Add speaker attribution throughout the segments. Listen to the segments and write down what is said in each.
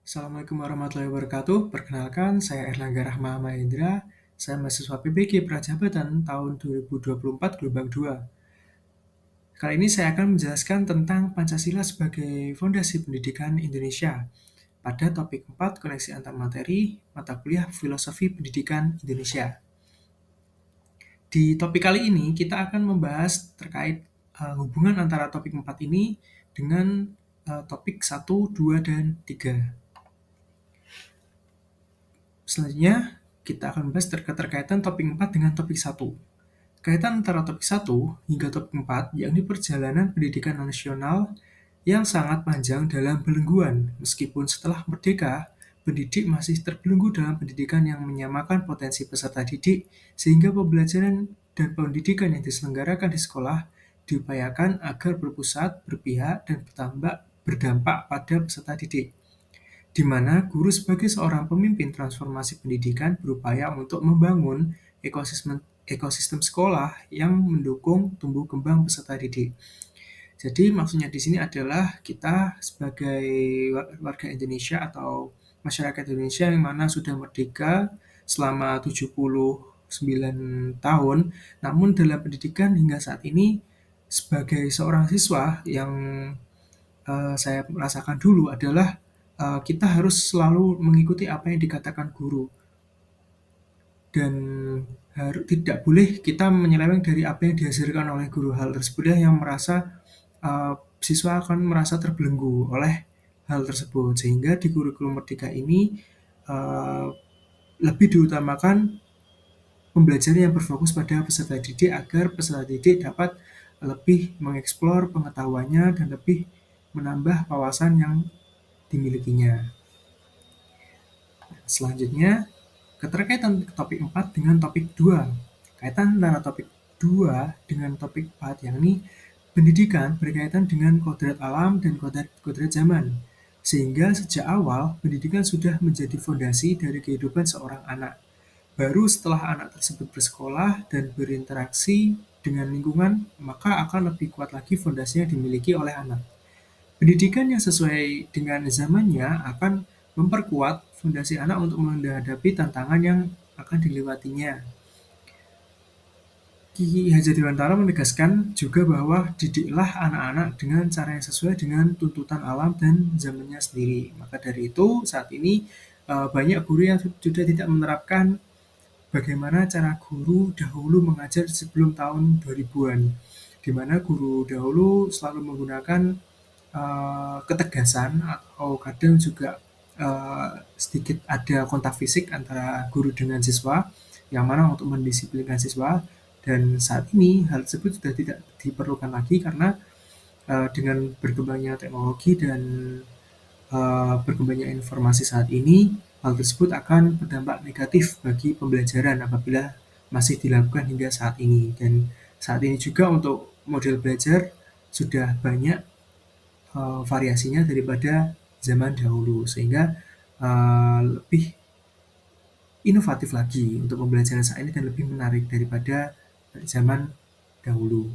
Speaker 1: Assalamualaikum warahmatullahi wabarakatuh. Perkenalkan, saya Erlangga Rahma Mahendra. Saya mahasiswa PBG Prajabatan tahun 2024 gelombang 2. Kali ini saya akan menjelaskan tentang Pancasila sebagai fondasi pendidikan Indonesia. Pada topik 4, koneksi antar materi, mata kuliah Filosofi Pendidikan Indonesia. Di topik kali ini, kita akan membahas terkait hubungan antara topik 4 ini dengan topik 1, 2, dan 3. Selanjutnya, kita akan membahas keterkaitan topik 4 dengan topik 1. Kaitan antara topik 1 hingga topik 4 yakni perjalanan pendidikan nasional yang sangat panjang dalam belengguan. Meskipun setelah merdeka, pendidik masih terbelenggu dalam pendidikan yang menyamakan potensi peserta didik, sehingga pembelajaran dan pendidikan yang diselenggarakan di sekolah diupayakan agar berpusat, berpihak, dan berdampak pada peserta didik, di mana guru sebagai seorang pemimpin transformasi pendidikan berupaya untuk membangun ekosistem sekolah yang mendukung tumbuh kembang peserta didik. Jadi maksudnya di sini adalah kita sebagai warga Indonesia atau masyarakat Indonesia yang mana sudah merdeka selama 79 tahun, namun dalam pendidikan hingga saat ini sebagai seorang siswa yang saya rasakan dulu adalah kita harus selalu mengikuti apa yang dikatakan guru dan tidak boleh kita menyeleweng dari apa yang dihasilkan oleh guru. Hal tersebut yang merasa siswa akan merasa terbelenggu oleh hal tersebut, sehingga di kurikulum Merdeka ini lebih diutamakan pembelajaran yang berfokus pada peserta didik agar peserta didik dapat lebih mengeksplor pengetahuannya dan lebih menambah wawasan yang dimilikinya. Selanjutnya, keterkaitan topik 4 dengan topik 2. Kaitan antara topik 2 dengan topik 4 yakni pendidikan berkaitan dengan kodrat alam dan kodrat zaman. Sehingga sejak awal, pendidikan sudah menjadi fondasi dari kehidupan seorang anak. Baru setelah anak tersebut bersekolah dan berinteraksi dengan lingkungan, maka akan lebih kuat lagi fondasi yang dimiliki oleh anak. Pendidikan yang sesuai dengan zamannya akan memperkuat fondasi anak untuk menghadapi tantangan yang akan dilewatinya. Ki Hajar Dewantara menegaskan juga bahwa didiklah anak-anak dengan cara yang sesuai dengan tuntutan alam dan zamannya sendiri. Maka dari itu, saat ini banyak guru yang sudah tidak menerapkan bagaimana cara guru dahulu mengajar sebelum tahun 2000-an, di mana guru dahulu selalu menggunakan ketegasan atau kadang juga sedikit ada kontak fisik antara guru dengan siswa, yang mana untuk mendisiplinkan siswa. Dan saat ini hal tersebut sudah tidak diperlukan lagi karena dengan berkembangnya teknologi dan berkembangnya informasi saat ini, hal tersebut akan berdampak negatif bagi pembelajaran apabila masih dilakukan hingga saat ini. Dan saat ini juga untuk model belajar sudah banyak variasinya daripada zaman dahulu, sehingga lebih inovatif lagi untuk pembelajaran saat ini dan lebih menarik daripada zaman dahulu.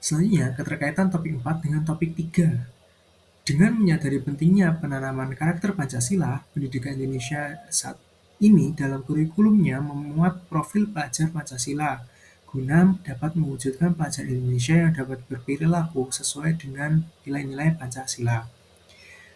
Speaker 1: Selanjutnya, keterkaitan topik 4 dengan topik 3. Dengan menyadari pentingnya penanaman karakter Pancasila, pendidikan Indonesia saat ini dalam kurikulumnya memuat profil pelajar Pancasila guna dapat mewujudkan pelajar Indonesia yang dapat berperilaku sesuai dengan nilai-nilai Pancasila.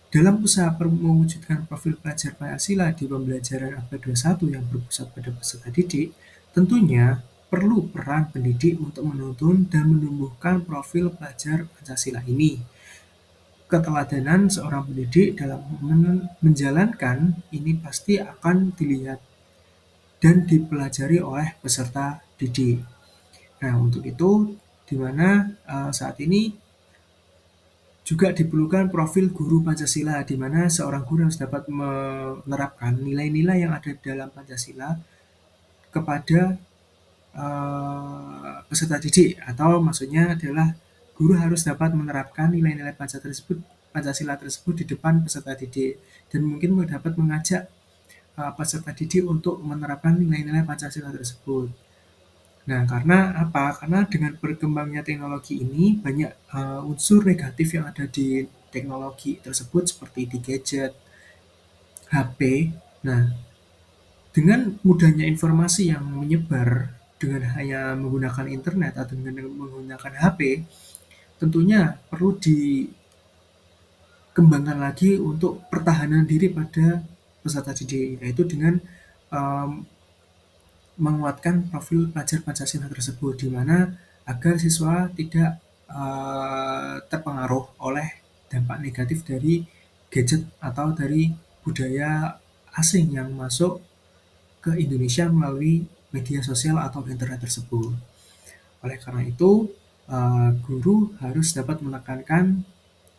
Speaker 1: Dalam usaha mewujudkan profil pelajar Pancasila di pembelajaran abad 21 yang berpusat pada peserta didik, tentunya perlu peran pendidik untuk menuntun dan menumbuhkan profil pelajar Pancasila ini. Keteladanan seorang pendidik dalam menjalankan ini pasti akan dilihat dan dipelajari oleh peserta didik. Nah, untuk itu, di mana saat ini juga diperlukan profil guru Pancasila, di mana seorang guru harus dapat menerapkan nilai-nilai yang ada dalam Pancasila kepada peserta didik, atau maksudnya adalah guru harus dapat menerapkan nilai-nilai Pancasila tersebut di depan peserta didik, dan mungkin dapat mengajak peserta didik untuk menerapkan nilai-nilai Pancasila tersebut. Nah, karena apa? Karena dengan berkembangnya teknologi ini banyak, unsur negatif yang ada di teknologi tersebut seperti di gadget, HP. Nah, dengan mudahnya informasi yang menyebar dengan hanya menggunakan internet atau dengan menggunakan HP, tentunya perlu dikembangkan lagi untuk pertahanan diri pada peserta didik, yaitu dengan, mmm, menguatkan profil pelajar Pancasila tersebut, di mana agar siswa tidak, terpengaruh oleh dampak negatif dari gadget atau dari budaya asing yang masuk ke Indonesia melalui media sosial atau internet tersebut. Oleh karena itu, guru harus dapat menekankan,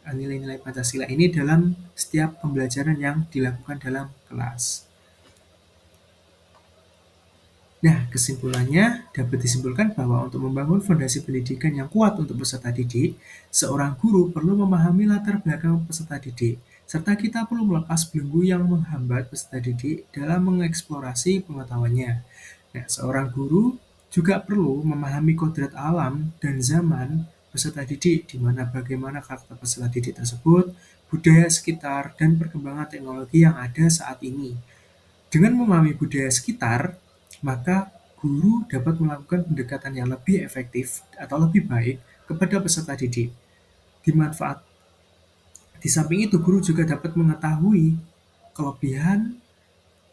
Speaker 1: nilai-nilai Pancasila ini dalam setiap pembelajaran yang dilakukan dalam kelas. Nah, kesimpulannya dapat disimpulkan bahwa untuk membangun fondasi pendidikan yang kuat untuk peserta didik, seorang guru perlu memahami latar belakang peserta didik, serta kita perlu melepas belenggu yang menghambat peserta didik dalam mengeksplorasi pengetahuannya. Nah, seorang guru juga perlu memahami kodrat alam dan zaman peserta didik, di mana bagaimana karakter peserta didik tersebut, budaya sekitar, dan perkembangan teknologi yang ada saat ini. Dengan memahami budaya sekitar, maka guru dapat melakukan pendekatan yang lebih efektif atau lebih baik kepada peserta didik. Dimanfaat di samping itu, guru juga dapat mengetahui kelebihan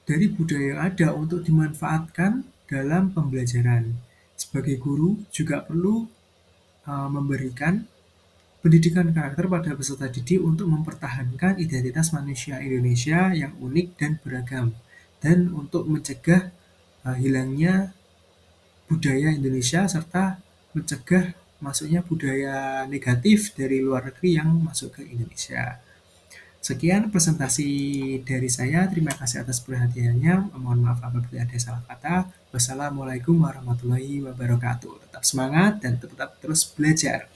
Speaker 1: dari budaya yang ada untuk dimanfaatkan dalam pembelajaran. Sebagai guru juga perlu memberikan pendidikan karakter pada peserta didik untuk mempertahankan identitas manusia Indonesia yang unik dan beragam, dan untuk mencegah hilangnya budaya Indonesia serta mencegah masuknya budaya negatif dari luar negeri yang masuk ke Indonesia. Sekian presentasi dari saya. Terima kasih atas perhatiannya. Mohon maaf apabila ada salah kata. Wassalamualaikum warahmatullahi wabarakatuh. Tetap semangat dan tetap terus belajar.